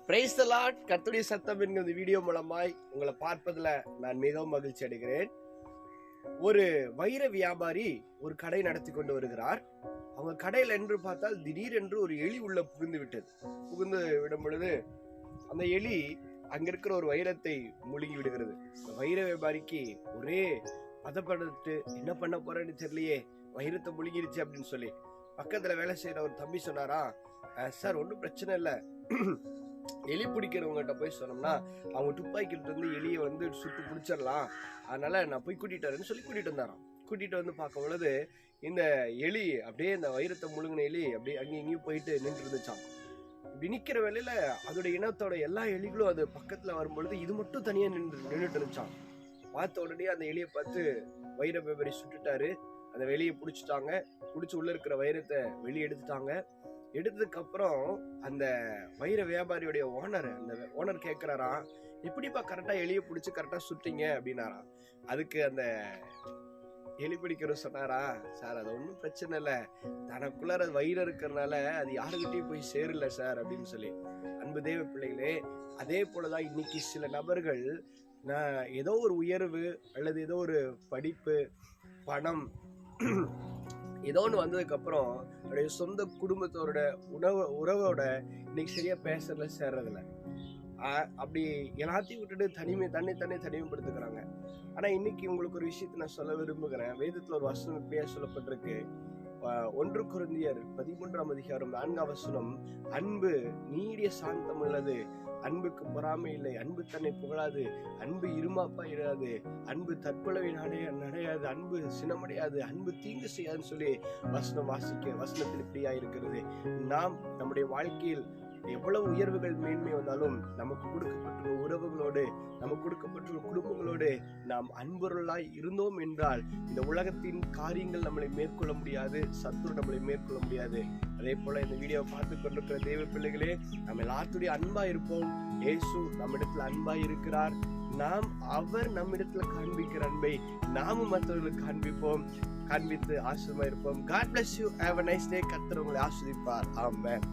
Praise the Lord. கர்த்தருடைய சத்தம் என்கிற இந்த வீடியோ மூலமாய் உங்களை பார்ப்பதில் நான் மிகவும் மகிழ்ச்சி அடைகிறேன். ஒரு வைர வியாபாரி ஒரு கடை நடத்தி கொண்டு வருகிறார். அவங்க கடையில் என்று பார்த்தால் திடீரென்று ஒரு எலி உள்ள புகுந்து விடும் பொழுது அந்த எலி அங்க இருக்கிற ஒரு வைரத்தை முழுங்கி விடுகிறது. வைர வியாபாரிக்கு ஒரே பதப்பட்டு என்ன பண்ண போறேன்னு தெரியலையே, வைரத்தை முழுங்கிருச்சு அப்படின்னு சொல்லி பக்கத்துல வேலை செய்யற ஒரு தம்பி சொன்னாரா, சார் ஒன்றும் பிரச்சனை இல்லை, எலி பிடிக்கிறவங்ககிட்ட போய் சொன்னோம்னா அவங்க துப்பாக்கிட்டு இருந்து எலியை சுட்டு பிடிச்சிடலாம், அதனால நான் போய் கூட்டிட்டு வரேன்னு சொல்லி கூட்டிட்டு வந்தாராம். கூட்டிட்டு வந்து பார்க்கும் பொழுது இந்த எலி அப்படியே இந்த வைரத்தை முழுங்கின எலி அப்படியே அங்கேயும் இங்கேயும் போயிட்டு நின்று இருந்துச்சான். இப்படி நிக்கிற வேலையில அதோட இனத்தோட எல்லா எலிகளும் அது பக்கத்துல வரும்பொழுது இது மட்டும் தனியா நின்றுட்டு இருந்துச்சான். பார்த்த உடனே அந்த எலியை பார்த்து வைர வியாபாரி சுட்டுட்டாரு. அந்த வெளியை பிடிச்சிட்டாங்க. பிடிச்சி உள்ள இருக்கிற வைரத்தை வெளியே எடுத்துட்டாங்க. எடுத்ததுக்கு அப்புறம் அந்த வைர வியாபாரியோடைய ஓனர் கேட்கிறாரா, எப்படிப்பா கரெக்டா எலியை பிடிச்சி கரெக்டா சுட்டீங்க அப்படின்னாரா. அதுக்கு அந்த எலி பிடிக்கிறவர் சொன்னாரா, சார் அது ஒன்றும் பிரச்சனை இல்லை, தனக்குள்ளார அது வயிறு இருக்கிறதுனால அது யாருக்கிட்டையும் போய் சேரல சார் அப்படின்னு சொல்லி. அன்பு தேவ பிள்ளைகளே, அதே போலதான் இன்னைக்கு சில நபர்கள் ஏதோ ஒரு உயர்வு அல்லது ஏதோ ஒரு படிப்பு, பணம், ஏதோ ஒன்று வந்ததுக்கு அப்புறம் அவருடைய சொந்த குடும்பத்தோட உறவோட இன்னைக்கு சரியா பேசுறதுல சேர்றதில்ல. அப்படி எல்லாத்தையும் விட்டுட்டு தனிமைப்படுத்துக்கிறாங்க. ஆனா இன்னைக்கு உங்களுக்கு ஒரு விஷயத்தை நான் சொல்ல விரும்புகிறேன். வேதத்துல ஒரு வசனம் இப்படியா சொல்லப்பட்டிருக்கு. 1 கொரிந்தியர் 13ஆம் அதிகாரம் 4ஆம் வசனம், அன்பு நீடிய சாந்தம் உள்ளது, அன்புக்கு பொறாமை இல்லை, அன்பு தன்னை புகழாது, அன்பு இருமாப்பா இடாது, அன்பு தற்கொலை நடையாது, அன்பு சினமடையாது, அன்பு தீங்கு செய்யாதுன்னு சொல்லி வசனத்தில் இப்படியா இருக்கிறது. நாம் நம்முடைய வாழ்க்கையில் எவ்வளவு உயர்வுகள் மேன்மை வந்தாலும் நமக்கு கொடுக்கப்பட்ட உறவுகளோடு, நமக்கு கொடுக்கப்பட்ட குடும்பங்களோடு நாம் அன்புறலாய் இருந்தோம் என்றால் இந்த உலகத்தின் காரியங்கள் நம்மளை மேற்கொள்ள முடியாது, சத்துரு நம்மளை மேற்கொள்ள முடியாது. அதே போல இந்த வீடியோ பார்த்து கொண்டிருக்கிற தேவ பிள்ளைகளே, நம்ம எல்லாத்துடைய அன்பா இருப்போம். இயேசு நம்மிடத்துல அன்பாய் இருக்கிறார். அவர் நம்மிடத்துல காண்பிக்கிற அன்பை நாமும் மற்றவர்களுக்கு காண்பித்து ஆசீர்வாதமா இருப்போம். God bless you. Have a nice day. கர்த்தர் உங்களை ஆசீர்வதிப்பார். ஆமென்.